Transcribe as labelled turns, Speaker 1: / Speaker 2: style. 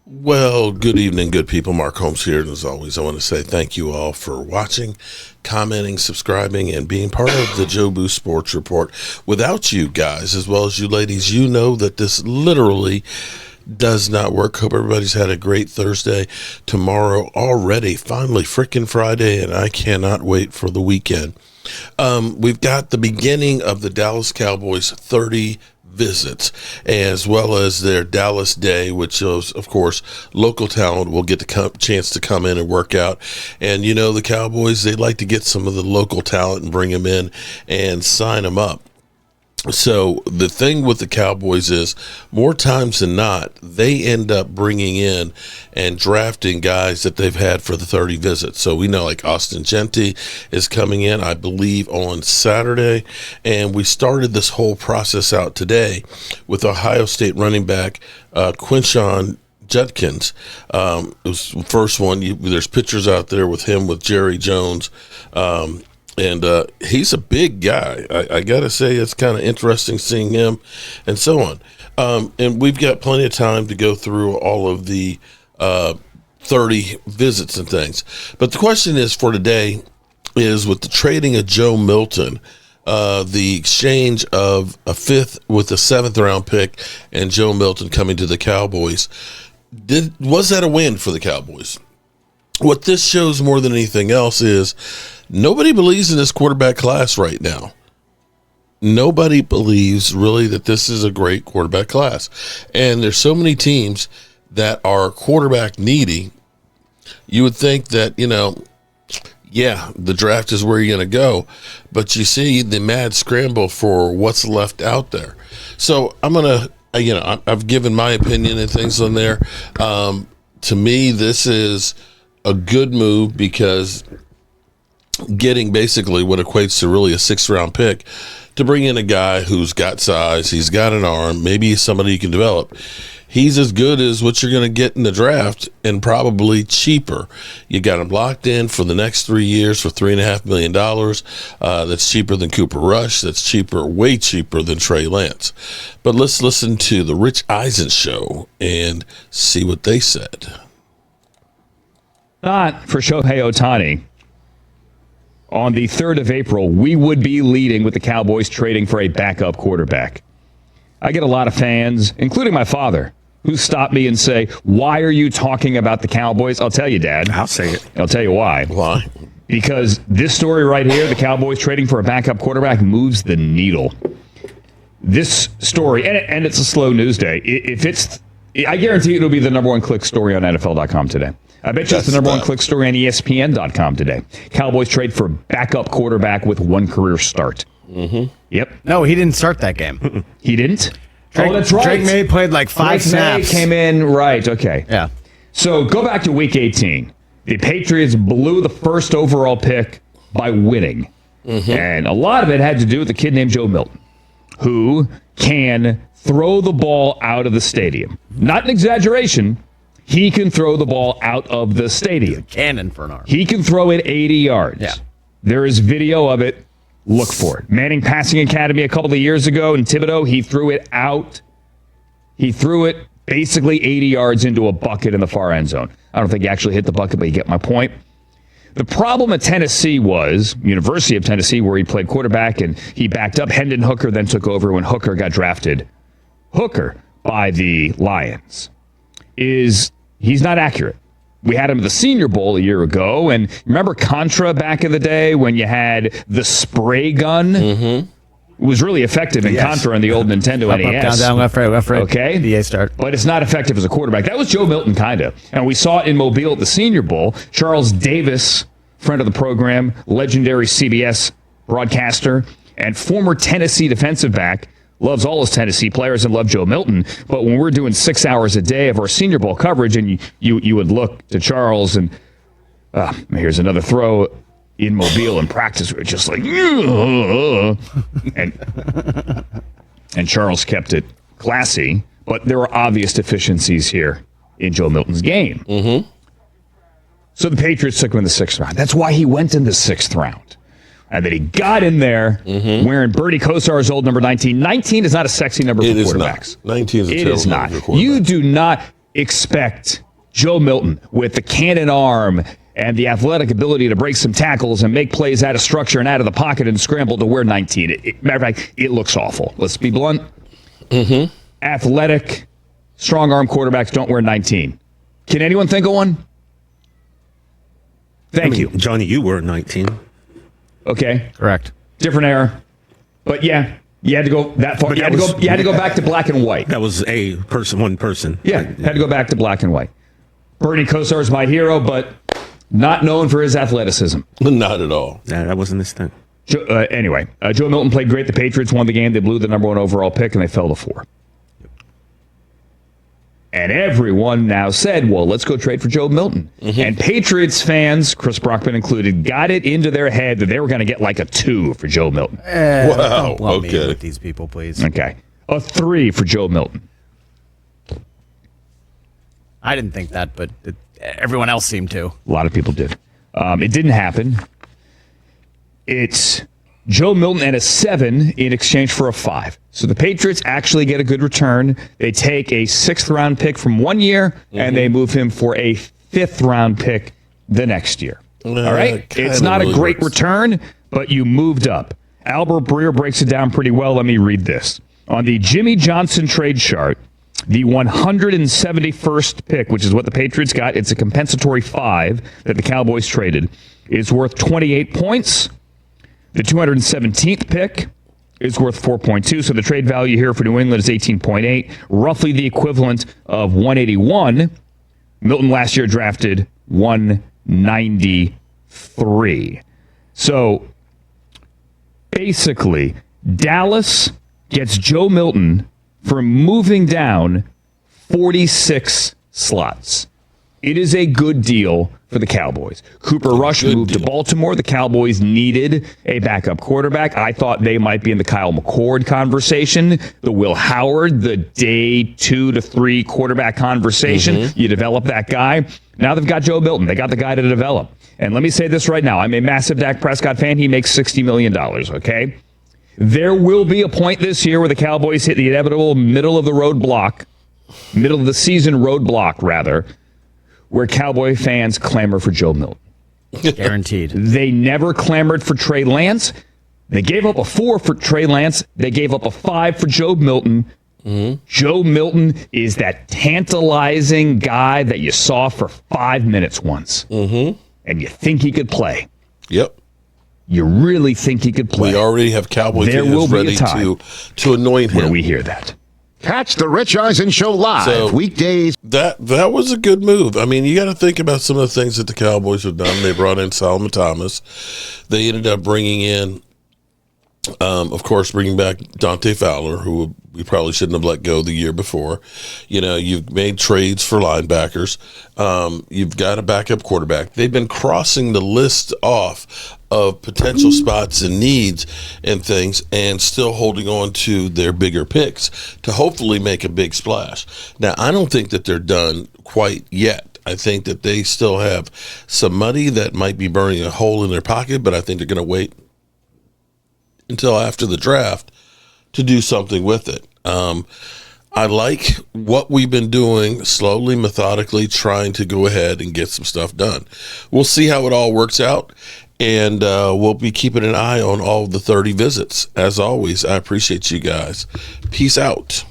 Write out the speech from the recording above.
Speaker 1: Well, good evening, good people. Mark Holmes here. And as always, I want to say thank you all for watching, commenting, subscribing, and being part of the Joe Boo Sports Report. Without you guys, as well as you ladies, you know that this literally does not work. Hope everybody's had a great Thursday. Tomorrow already, finally, freaking Friday, and I cannot wait for the weekend. We've got the beginning of the Dallas Cowboys 30 visits, as well as their Dallas Day, which is, of course, local talent will get the chance to come in and work out. And, you know, the Cowboys, they like to get some of the local talent and bring them in and sign them up. So the thing with the Cowboys is, more times than not, they end up bringing in and drafting guys that they've had for the 30 visits. So we know like Austin Gentry is coming in, I believe, on Saturday. And we started this whole process out today with Ohio State running back Quinshon Judkins. It was the first one. There's pictures out there with him with Jerry Jones. And he's a big guy. I got to say, it's kind of interesting seeing him and so on. And we've got plenty of time to go through all of the 30 visits and things. But the question is for today is, with the trading of Joe Milton, the exchange of a fifth with a seventh round pick and Joe Milton coming to the Cowboys, was that a win for the Cowboys? What this shows more than anything else is nobody believes in this quarterback class right now. Nobody believes really that this is a great quarterback class. And there's so many teams that are quarterback needy. You would think that, you know, yeah, the draft is where you're going to go, but you see the mad scramble for what's left out there. So I'm going to, you know, I've given my opinion and things on there. To me, this is a good move because getting basically what equates to really a sixth round pick to bring in a guy who's got size, he's got an arm, maybe he's somebody you can develop. He's as good as what you're going to get in the draft and probably cheaper. You got him locked in for the next 3 years for $3.5 million. That's cheaper than Cooper Rush. That's cheaper, way cheaper than Trey Lance. But let's listen to the Rich Eisen show and see what they said.
Speaker 2: Not for Shohei Ohtani. On the 3rd of April, we would be leading with the Cowboys trading for a backup quarterback. I get a lot of fans, including my father, who stop me and say, "Why are you talking about the Cowboys?" I'll tell you, Dad.
Speaker 3: I'll say it.
Speaker 2: I'll tell you why.
Speaker 1: Why?
Speaker 2: Because this story right here, the Cowboys trading for a backup quarterback, moves the needle. This story, and it's a slow news day. I guarantee it'll be the number one click story on NFL.com today. I bet you it's the number one click story on ESPN.com today. Cowboys trade for backup quarterback with one career start.
Speaker 1: Mm-hmm.
Speaker 2: Yep.
Speaker 3: No, he didn't start that game.
Speaker 2: He didn't?
Speaker 3: Drake,
Speaker 2: that's right.
Speaker 3: Drake May played like five snaps.
Speaker 2: May came in, right, okay.
Speaker 3: Yeah.
Speaker 2: So go back to week 18. The Patriots blew the first overall pick by winning. Mm-hmm. And a lot of it had to do with a kid named Joe Milton, who can throw the ball out of the stadium. Not an exaggeration. He can throw the ball out of the stadium.
Speaker 3: Cannon for an arm.
Speaker 2: He can throw it 80 yards.
Speaker 3: Yeah.
Speaker 2: There is video of it. Look for it. Manning Passing Academy a couple of years ago in Thibodeau, he threw it out. He threw it basically 80 yards into a bucket in the far end zone. I don't think he actually hit the bucket, but you get my point. The problem at Tennessee was, University of Tennessee, where he played quarterback, and he backed up. Hendon Hooker then took over when Hooker got drafted. Hooker, by the Lions, he's not accurate. We had him at the Senior Bowl a year ago, and remember Contra back in the day when you had the spray gun? Mm-hmm. It was really effective in Contra on the old Nintendo NES.
Speaker 3: Up, down, left, right.
Speaker 2: Okay.
Speaker 3: DA start.
Speaker 2: But it's not effective as a quarterback. That was Joe Milton, kind of. And we saw it in Mobile at the Senior Bowl. Charles Davis, friend of the program, legendary CBS broadcaster, and former Tennessee defensive back, loves all his Tennessee players and loved Joe Milton. But when we're doing 6 hours a day of our Senior Bowl coverage, and you would look to Charles and here's another throw in Mobile in practice, we were just like, and Charles kept it classy, but there were obvious deficiencies here in Joe Milton's game.
Speaker 1: Mm-hmm.
Speaker 2: So the Patriots took him in the 6th round. That's why he went in the 6th round. And then he got in there wearing Bertie Kosar's old number 19. 19 is not a sexy number for quarterbacks.
Speaker 1: It is not. 19 is a terrible number for quarterbacks.
Speaker 2: You do not. expect Joe Milton with the cannon arm and the athletic ability to break some tackles and make plays out of structure and out of the pocket and scramble to wear 19. Matter of fact, it looks awful. Let's be blunt. Athletic, strong arm quarterbacks don't wear 19. Can anyone think of one? Thank you.
Speaker 4: Johnny, you were 19.
Speaker 2: Okay.
Speaker 3: Correct.
Speaker 2: Different era. But yeah, you had to go that far. You had to go back to black and white.
Speaker 4: That was one person.
Speaker 2: Yeah, had to go back to black and white. Bernie Kosar is my hero, but not known for his athleticism.
Speaker 1: Not at all.
Speaker 4: Yeah, that wasn't his thing.
Speaker 2: Anyway, Joe Milton played great. The Patriots won the game. They blew the number 1 overall pick, and they fell to 4. And everyone now said, well, let's go trade for Joe Milton. And Patriots fans, Chris Brockman included, got it into their head that they were going to get like a 2 for Joe Milton.
Speaker 1: Wow.
Speaker 3: Don't lump me
Speaker 1: Okay.
Speaker 3: with these people, please.
Speaker 2: Okay. A 3 for Joe Milton.
Speaker 3: I didn't think that, but everyone else seemed to.
Speaker 2: A lot of people did. It didn't happen. It's Joe Milton and a 7 in exchange for a 5. So the Patriots actually get a good return. They take a 6th-round pick from 1 year, and they move him for a 5th-round pick the next year. All right? It's not a great return, but you moved up. Albert Breer breaks it down pretty well. Let me read this. On the Jimmy Johnson trade chart, the 171st pick, which is what the Patriots got, it's a compensatory 5 that the Cowboys traded, is worth 28 points. The 217th pick is worth 4.2, so the trade value here for New England is 18.8, roughly the equivalent of 181. Milton last year drafted 193. So basically, Dallas gets Joe Milton for moving down 46 slots. It is a good deal for the Cowboys. Cooper Rush moved to Baltimore. The Cowboys needed a backup quarterback. I thought they might be in the Kyle McCord conversation, the Will Howard, the day 2 to 3 quarterback conversation. You develop that guy. Now they've got Joe Milton. They got the guy to develop. And let me say this right now. I'm a massive Dak Prescott fan. He makes $60 million, okay? There will be a point this year where the Cowboys hit the inevitable middle of the season roadblock, rather, where Cowboy fans clamor for Joe Milton.
Speaker 3: Guaranteed.
Speaker 2: They never clamored for Trey Lance. They gave up a 4 for Trey Lance. They gave up a 5 for Joe Milton. Joe Milton is that tantalizing guy that you saw for 5 minutes once. And you think he could play.
Speaker 1: Yep.
Speaker 2: You really think he could play.
Speaker 1: We already have Cowboy
Speaker 2: There
Speaker 1: fans
Speaker 2: will be a
Speaker 1: ready
Speaker 2: time
Speaker 1: to anoint him.
Speaker 2: where we hear that.
Speaker 5: Catch the Rich Eisen Show live
Speaker 1: So-
Speaker 5: weekdays.
Speaker 1: That was a good move. I mean, you got to think about some of the things that the Cowboys have done. They brought in Solomon Thomas. They ended up bringing in, of course, bringing back Dante Fowler, who we probably shouldn't have let go the year before. You know, you've made trades for linebackers. You've got a backup quarterback. They've been crossing the list off of potential spots and needs and things, and still holding on to their bigger picks to hopefully make a big splash. Now, I don't think that they're done quite yet. I think that they still have some money that might be burning a hole in their pocket, but I think they're going to wait until after the draft to do something with it. I like what we've been doing, slowly, methodically, trying to go ahead and get some stuff done. We'll see how it all works out, and we'll be keeping an eye on all the 30 visits. As always, I appreciate you guys. Peace out.